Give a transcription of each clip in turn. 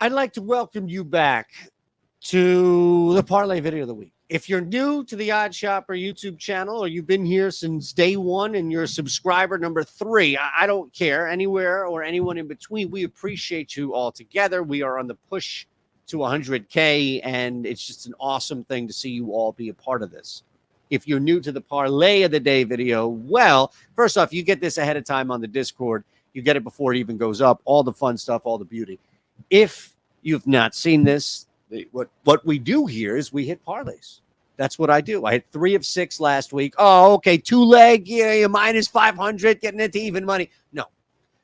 I'd like to welcome you back to the Parlay Video of the Week. If you're new to the Odd Shopper YouTube channel or you've been here since day one and you're subscriber number 3, I don't care, anywhere or anyone in between, we appreciate you all together. We are on the push to 100K, and it's just an awesome thing to see you all be a part of this. If you're new to the Parlay of the Day video, well, first off, you get this ahead of time on the Discord. You get it before it even goes up, all the fun stuff, all the beauty. If you've not seen this, what we do here is we hit parlays. That's what I do. I hit 3 of 6 last week. Oh, okay, 2-leg, yeah, minus 500, getting into even money. No.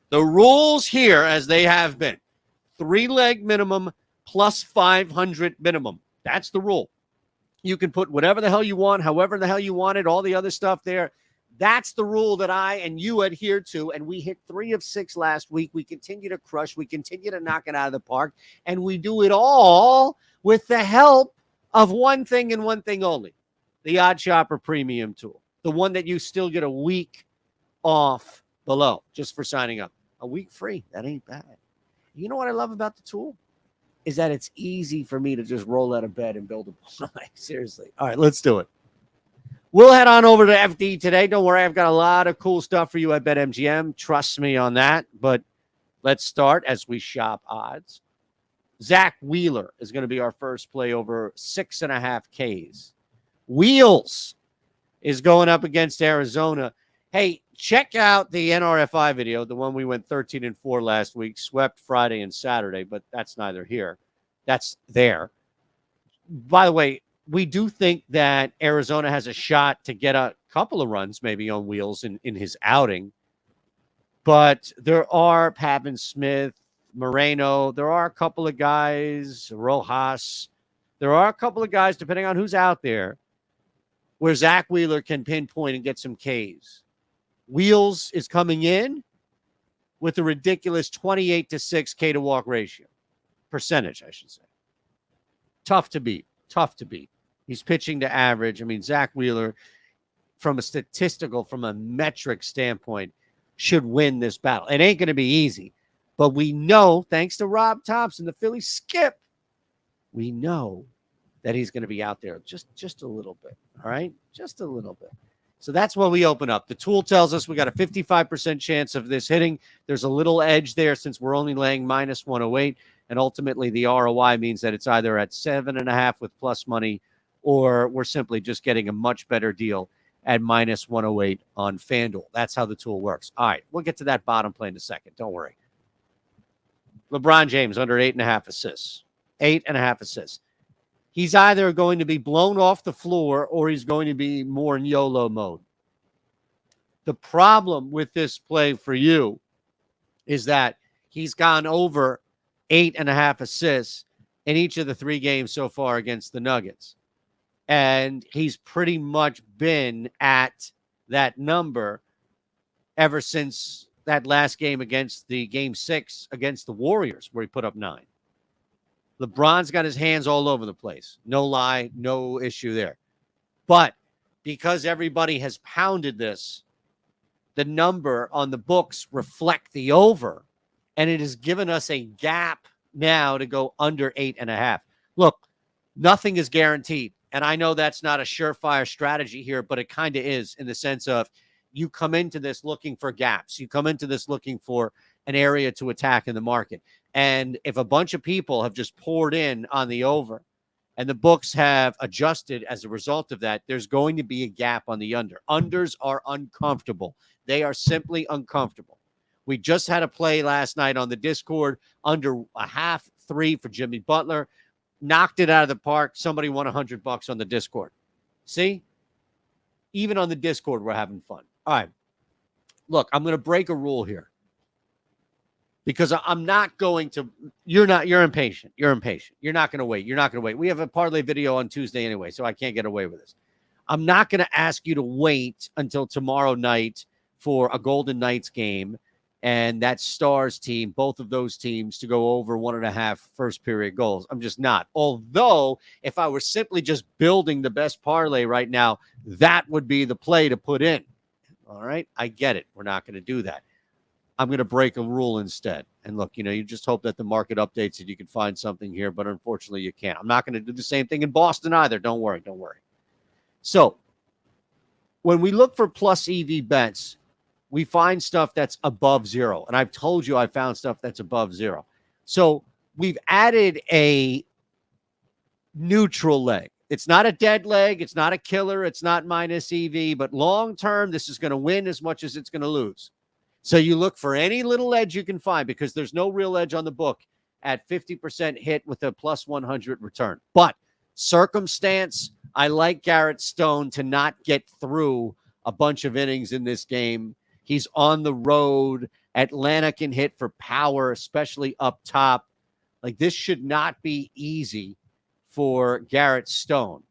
The rules here, as they have been, 3-leg minimum plus 500 minimum. That's the rule. You can put whatever the hell you want, however the hell you want it, all the other stuff there. That's the rule that I and you adhere to, and we hit 3 of 6 last week. We continue to crush. We continue to knock it out of the park, and we do it all with the help of one thing and one thing only, the Odd Shopper Premium tool, the one that you still get a week off below just for signing up. A week free. That ain't bad. You know what I love about the tool? Is that it's easy for me to just roll out of bed and build a parlay. Seriously. All right, let's do it. We'll head on over to FD today. Don't worry, I've got a lot of cool stuff for you at BetMGM. Trust me on that. But let's start as we shop odds. Zach Wheeler is going to be our first play over 6.5 Ks. Wheels is going up against Arizona. Hey, check out the NRFI video, the one we went 13-4 last week, swept Friday and Saturday, but that's neither here. That's there. By the way, we do think that Arizona has a shot to get a couple of runs maybe on Wheels in his outing. But there are Pavin Smith, Moreno. There are a couple of guys, Rojas. There are a couple of guys, depending on who's out there, where Zach Wheeler can pinpoint and get some Ks. Wheels is coming in with a ridiculous 28-6 K to walk ratio. Percentage, I should say. Tough to beat. Tough to beat. He's pitching to average. I mean, Zach Wheeler, from a metric standpoint, should win this battle. It ain't going to be easy. But we know, thanks to Rob Thompson, the Phillies skip, we know that he's going to be out there just a little bit. All right? Just a little bit. So that's what we open up. The tool tells us we got a 55% chance of this hitting. There's a little edge there since we're only laying minus 108. And ultimately, the ROI means that it's either at 7.5 with plus money, or we're simply just getting a much better deal at minus 108 on FanDuel. That's how the tool works. All right, we'll get to that bottom play in a second. Don't worry. LeBron James under 8.5 assists. 8.5 assists. He's either going to be blown off the floor or he's going to be more in YOLO mode. The problem with this play for you is that he's gone over 8.5 assists in each of the 3 games so far against the Nuggets. And he's pretty much been at that number ever since that last game against the Game 6 against the Warriors, where he put up 9. LeBron's got his hands all over the place. No lie, no issue there. But because everybody has pounded this, the number on the books reflect the over, and it has given us a gap now to go under 8.5. Look, nothing is guaranteed. And I know that's not a surefire strategy here, but it kind of is, in the sense of you come into this looking for gaps. You come into this looking for an area to attack in the market. And if a bunch of people have just poured in on the over and the books have adjusted as a result of that, there's going to be a gap on the under. Unders are uncomfortable. They are simply uncomfortable. We just had a play last night on the Discord, under a half 3 for Jimmy Butler. Knocked it out of the park. Somebody won $100 on the Discord. See? Even on the Discord, we're having fun. All right. Look, I'm going to break a rule here. Because I'm not going to, you're impatient. You're impatient. You're not going to wait. We have a parlay video on Tuesday anyway, so I can't get away with this. I'm not going to ask you to wait until tomorrow night for a Golden Knights game and that Stars team, both of those teams, to go over 1.5 first period goals. I'm just not. Although, if I were simply just building the best parlay right now, that would be the play to put in. All right? I get it. We're not going to do that. I'm going to break a rule instead. And look, you just hope that the market updates and you can find something here, but unfortunately you can't. I'm not going to do the same thing in Boston either. Don't worry. So when we look for plus EV bets, we find stuff that's above zero. And I've told you I found stuff that's above zero. So we've added a neutral leg. It's not a dead leg. It's not a killer. It's not minus EV, but long term, this is going to win as much as it's going to lose. So you look for any little edge you can find because there's no real edge on the book at 50% hit with a plus 100 return. But circumstance, I like Garrett Stone to not get through a bunch of innings in this game. He's on the road. Atlanta can hit for power, especially up top. Like, this should not be easy for Garrett Stone.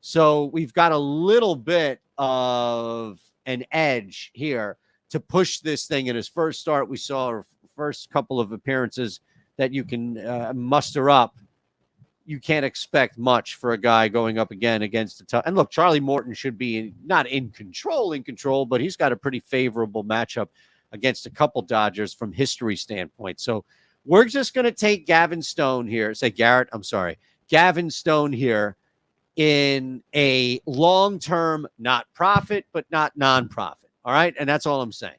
So we've got a little bit of an edge here to push this thing. In his first start, we saw our first couple of appearances that you can muster up. You can't expect much for a guy going up again against the tough. And look, Charlie Morton should be not in control, but he's got a pretty favorable matchup against a couple Dodgers from history standpoint. So we're just going to take Gavin Stone here. Gavin Stone here in a long-term, not profit, but not non-profit. All right. And that's all I'm saying.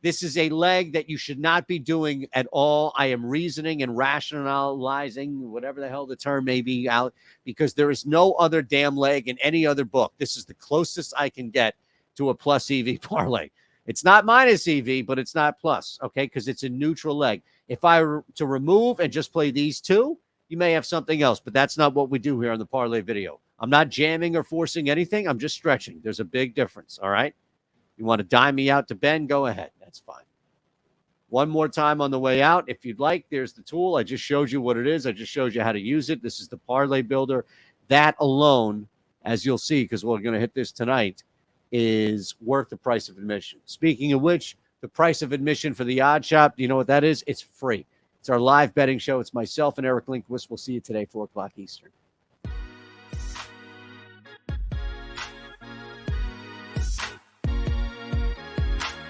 This is a leg that you should not be doing at all. I am reasoning and rationalizing, whatever the hell the term may be, out, because there is no other damn leg in any other book. This is the closest I can get to a plus EV parlay. It's not minus EV, but it's not plus, okay, because it's a neutral leg. If I were to remove and just play these two, you may have something else, but that's not what we do here on the parlay video. I'm not jamming or forcing anything. I'm just stretching. There's a big difference, all right? You want to dime me out to Ben? Go ahead. That's fine. One more time on the way out, if you'd like, there's the tool. I just showed you what it is. I just showed you how to use it. This is the Parlay Builder. That alone, as you'll see, because we're going to hit this tonight, is worth the price of admission. Speaking of which, the price of admission for the Odd Shop, do you know what that is? It's free. It's our live betting show. It's myself and Eric Lindquist. We'll see you today, 4 o'clock Eastern.